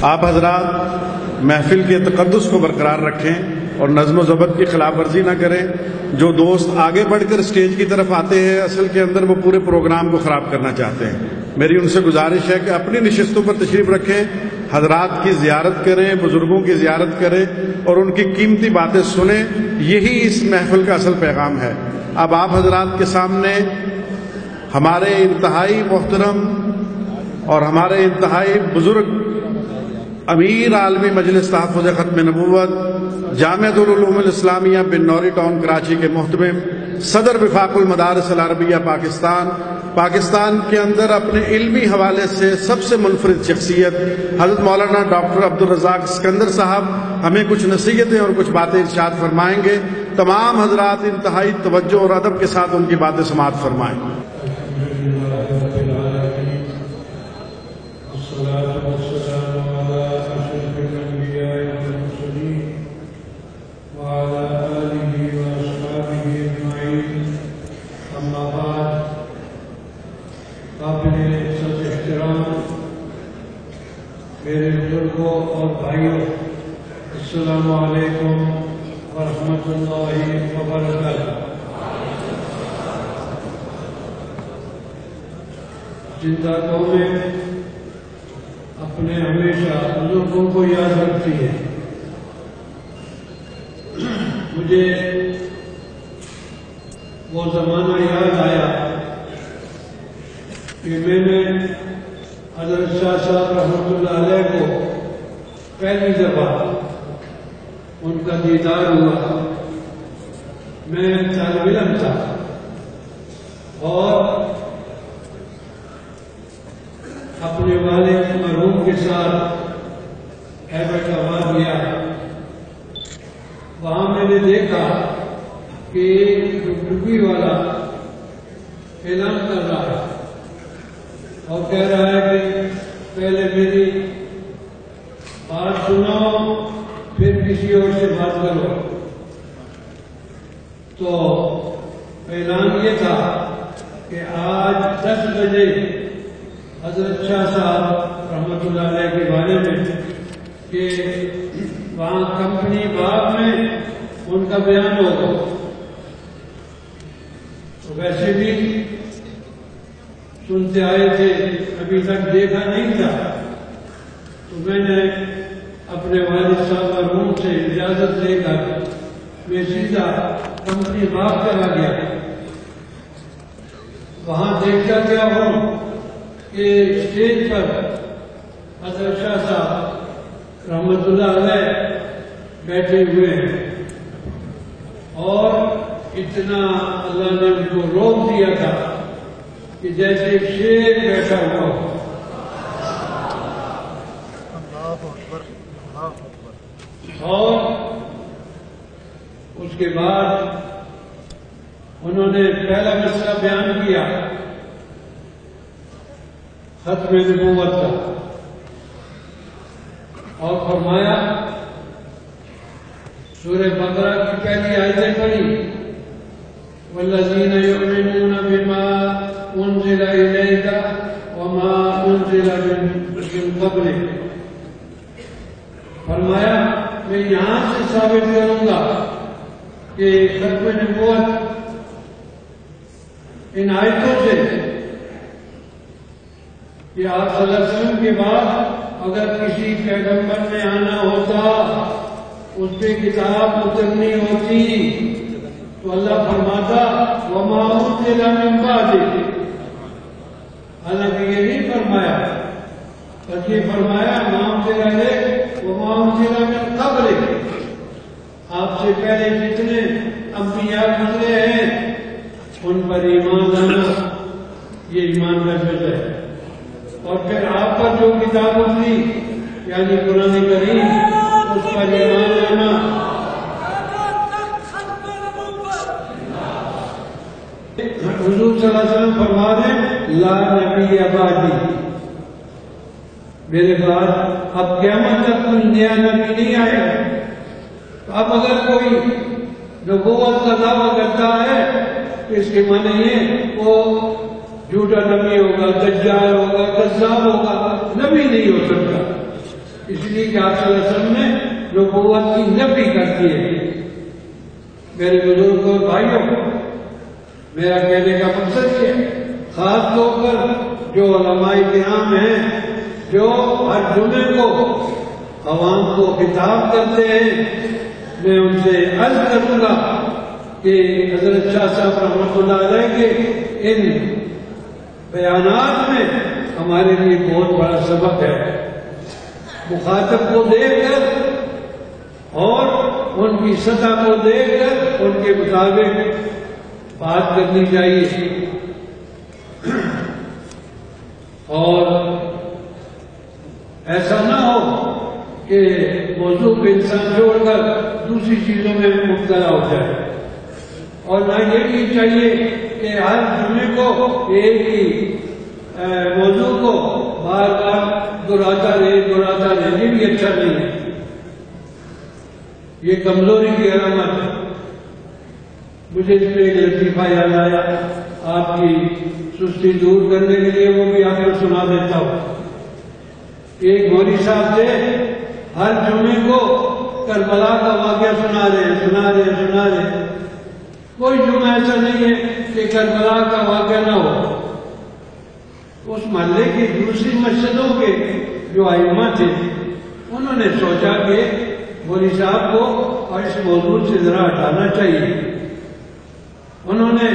آپ حضرات محفل کے تقدس کو برقرار رکھیں اور نظم و ضبط کی خلاف ورزی نہ کریں۔ جو دوست آگے بڑھ کر اسٹیج کی طرف آتے ہیں اصل کے اندر وہ پورے پروگرام کو خراب کرنا چاہتے ہیں۔ میری ان سے گزارش ہے کہ اپنی نشستوں پر تشریف رکھیں، حضرات کی زیارت کریں، بزرگوں کی زیارت کریں اور ان کی قیمتی باتیں سنیں۔ یہی اس محفل کا اصل پیغام ہے۔ اب آپ حضرات کے سامنے ہمارے انتہائی محترم اور ہمارے انتہائی بزرگ امیر عالمی مجلس تحفظ ختم نبوت جامعۃ العلوم الاسلامیہ بن نوری ٹاؤن کراچی کے محتمم صدر وفاق المدارس العربیہ پاکستان کے اندر اپنے علمی حوالے سے سب سے منفرد شخصیت حضرت مولانا ڈاکٹر عبدالرزاق اسکندر صاحب ہمیں کچھ نصیحتیں اور کچھ باتیں ارشاد فرمائیں گے۔ تمام حضرات انتہائی توجہ اور ادب کے ساتھ ان کی باتیں سماعت فرمائیں۔ میرے بزرگوں اور بھائیوں، السلام علیکم ورحمۃ اللہ وبرکاتہ۔ زندہ قومیں اپنے ہمیشہ بزرگوں کو یاد رکھتی ہے۔ مجھے وہ زمانہ یاد آیا کہ میں نے حضرت شاہ صاحب رحمۃ اللہ علیہ کو پہلی دفعہ ان کا دیدار ہوا۔ میں طالب علم تھا اور اپنے والد مرحوم کے ساتھ ایبٹ آباد گیا۔ وہاں میں نے دیکھا کہ ڈبی والا اعلان کر رہا ہے اور کہہ رہا ہے کہ پہلے میری بات سنو پھر کسی اور سے بات کرو۔ تو اعلان یہ تھا کہ آج 10 بجے حضرت شاہ صاحب رحمۃ اللہ علیہ کے بارے میں کہ وہاں کمپنی باغ میں ان کا بیان ہوگا۔ تو ویسے بھی سنتے آئے تھے، ابھی تک دیکھا نہیں تھا، تو میں نے اپنے والد صاحب مرحوم سے اجازت لے کر میں سیدھا کمپنی باغ چلا گیا۔ وہاں دیکھتا کیا ہوں کہ اسٹیج پر حضرت شاہ صاحب رحمۃ اللہ علیہ بیٹھے ہوئے ہیں اور اتنا اللہ نے ان کو روک دیا تھا کہ جیسے ایک شیر بیٹھا ہوا ہو۔ اور اس کے بعد انہوں نے پہلا مسئلہ بیان کیا ختم نبوت کا اور فرمایا، سورہ بقرہ کی پہلی آیتیں پڑھی، وَالَّذِينَ يُؤْمِنُونَ بِمَا أُنزِلَ إِلَيْكَ وَمَا أُنزِلَ مِن قَبْلِكَ۔ فرمایا میں یہاں سے ثابت کروں گا کہ ختم نبوت ان آیتوں سے کہ آپ صلی اللہ علیہ وسلم کے بعد اگر کسی پیغمبر نے آنا ہوتا، اس پہ کتاب اترنی ہوتی، تو اللہ فرماتا وَمَا أُنزِلَ مِن بَعْدِهِ۔ حالانکہ یہ نہیں فرمایا، بس یہ فرمایا مَا أُنزِلَ إِلَيْكَ وَمَا أُنزِلَ مِن قَبْلِكَ۔ آپ سے پہلے جتنے انبیاء گزرے ہیں ان پر ایمان لانا یہ ایمان کا جز ہے، اور پھر آپ پر جو کتاب اتری یعنی قرآن کریم اس پر ایمان لانا۔ حضور صلی اللہ علیہ وسلم فرما رہے ہیں لا نبی بعدی، میرے بعد اب قیامت تک کوئی نیا نبی نہیں آیا۔ تو اب اگر کوئی نبوت کا دعویٰ کرتا ہے تو اس کے معنی یہ وہ جھوٹا نبی ہوگا، دجال ہوگا، کذاب ہوگا، نبی نہیں ہو سکتا۔ اس لیے کہ آپ صلی اللہ علیہ وسلم نے نبوت کی نفی کر دی ہے۔ میرے بزرگوں اور بھائیوں، میرا کہنے کا مقصد یہ ہے، خاص طور پر جو علماء کرام ہیں جو ہر جمعے کو عوام کو خطاب کرتے ہیں، میں ان سے عرض کروں گا کہ حضرت شاہ صاحب رحمۃ اللہ علیہ کے ان بیانات میں ہمارے لیے بہت بڑا سبق ہے۔ مخاطب کو دیکھ کر اور ان کی سطح کو دیکھ کر ان کے مطابق بات کرنی چاہیے، اور ایسا نہ ہو کہ موضوع کو انسان چھوڑ کر دوسری چیزوں میں مبتلا ہو جائے، اور نہ یہ بھی چاہیے کہ ہر جمعے کو ایک ہی موضوع کو بار بار دہراتا رہے، یہ بھی اچھا نہیں ہے، یہ کمزوری کی علامت ہے۔ مجھے اس میں ایک لطیفہ یاد آیا، آپ کی سستی دور کرنے کے لیے وہ بھی آپ کو سنا دیتا ہوں۔ ایک مولوی صاحب تھے، ہر جمعے کو کربلا کا واقعہ سنا رہے ہیں۔ کوئی جمعہ ایسا نہیں ہے کہ کربلا کا واقعہ نہ ہو۔ اس محلے کی دوسری مسجدوں کے جو ائمہ تھے، انہوں نے سوچا کہ مولوی صاحب کو اور اس موضوع سے ذرا ہٹانا چاہیے۔ انہوں نے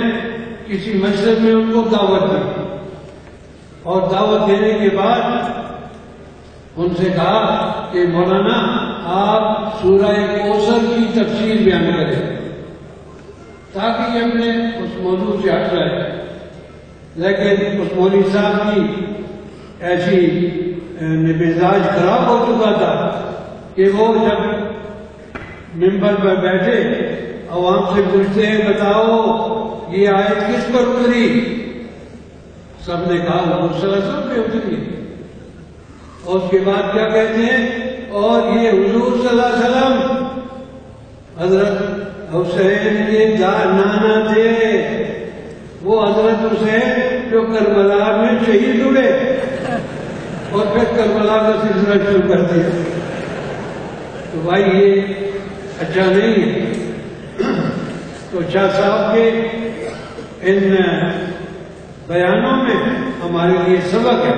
کسی مسجد میں ان کو دعوت دی، اور دعوت دینے کے بعد ان سے کہا کہ مولانا آپ سورہ کوثر کی تفسیر بیان کریں تاکہ یہ اپنے اس موضوع سے ہٹ جائے۔ لیکن اس مولوی صاحب کی ایسی مزاج خراب ہو چکا تھا کہ وہ جب ممبر پر بیٹھے عوام سے پوچھتے ہیں بتاؤ یہ آیت کس پر اتری؟ سب نے کہا حضور صلی اللہ علیہ وسلم پہ اتری، اور اس کے بعد کیا کہتے ہیں، اور یہ حضور صلی اللہ علیہ وسلم حضرت حسین کے نانا تھے، وہ حضرت حسین جو کربلا میں شہید ہوئے، اور پھر کربلا کا سلسلہ شروع کر دیا۔ تو بھائی یہ اچھا نہیں ہے۔ تو شاہ صاحب کے ان بیانوں میں ہمارے لیے سبق ہے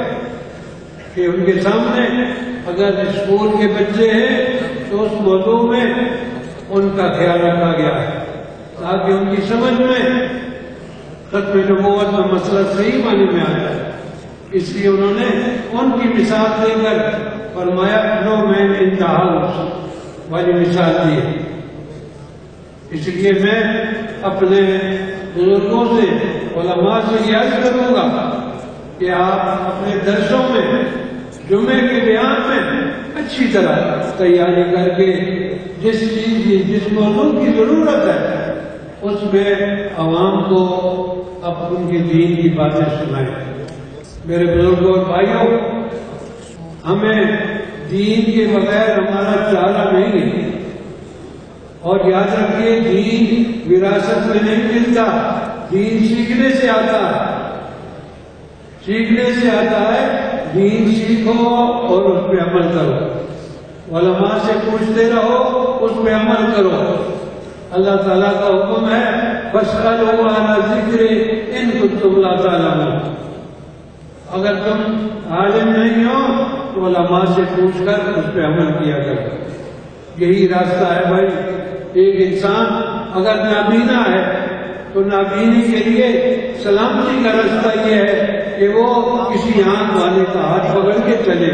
کہ ان کے سامنے اگر اسکول کے بچے ہیں تو اس موضوع میں ان کا خیال رکھا گیا ہے تاکہ ان کی سمجھ میں ختم نبوت کا مسئلہ صحیح معنی میں آ جائے۔ اس لیے انہوں نے ان کی مثال دے کر فرمایا نو مین ان دا ہاؤس والی مثال دی ہے۔ اس لیے میں اپنے بزرگوں سے علماء سے یہ عرض کروں گا کہ آپ اپنے درسوں میں جمعے کے بیان میں اچھی طرح تیاری کر کے جس چیز کی جس موضوع کی ضرورت ہے اس میں عوام کو اب ان کے دین کی باتیں سنائیں۔ میرے بزرگوں اور بھائیوں، ہمیں دین کے بغیر ہمارا چارہ نہیں ہے، اور یاد رکھیے دین وراثت میں نہیں ملتا، دین سیکھنے سے آتا ہے، دین سیکھو اور اس پہ عمل کرو، علماء سے پوچھتے رہو، اس پہ عمل کرو۔ اللہ تعالیٰ کا حکم ہے فَاسْأَلُوا عَلَى ذِكْرِ إِن كُنتُمْ لَا تَعْلَمُونَ۔ اگر تم عالم نہیں ہو تو علماء سے پوچھ کر اس پہ عمل کیا کرو، یہی راستہ ہے بھائی۔ ایک انسان اگر نابینا ہے تو نابینی کے لیے سلامتی کا راستہ یہ ہے کہ وہ کسی آنکھ والے کا ہاتھ پکڑ کے چلے،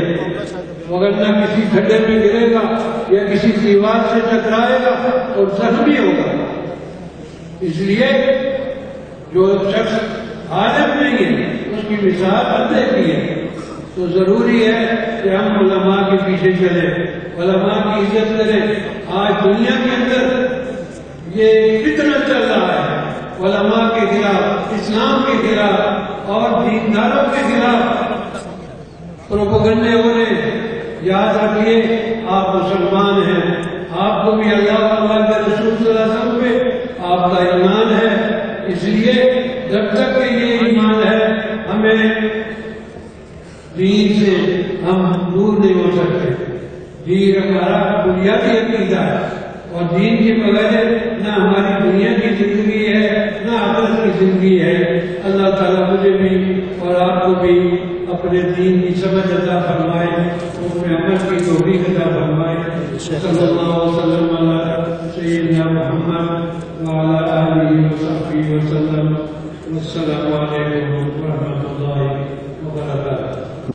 وگرنہ کسی کھڈے میں گرے گا یا کسی دیوار سے ٹکرائے گا اور زخمی ہوگا۔ اس لیے جو شخص عالم نہیں ہے اس کی مثال اندھے کی ہے، تو ضروری ہے کہ ہم علماء کے پیچھے چلیں، علماء کی عزت کریں۔ آج دنیا کے اندر یہ فتنہ چل رہا ہے، علماء کے خلاف، اسلام کے خلاف اور دینداروں کے خلاف پروپیگنڈے ہو رہے ہیں۔ یاد رکھیے آپ مسلمان ہیں، آپ کو بھی اللہ اور اللہ کے رسول صلی اللہ علیہ وسلم پہ آپ کا ایمان ہے، اس لیے جب تک کہ یہ ایمان ہے ہمیں دین سے ہم دور نہیں ہو سکتے۔ دین ہمارا بنیادی عقیدہ ہے، اور دین کے بغیر نہ ہماری دنیا کی زندگی ہے نہ آخرت کی زندگی ہے۔ اللہ تعالیٰ مجھے بھی اور آپ کو بھی اپنے دین کی سمجھ عطا فرمائے، ان میں عمل کی توفیق عطا فرمائے۔ صلی اللہ وسلم علی سیدنا محمد وعلی آلہ وصحبہ وسلم۔ والسلام علیکم ورحمۃ اللہ وبرکاتہ۔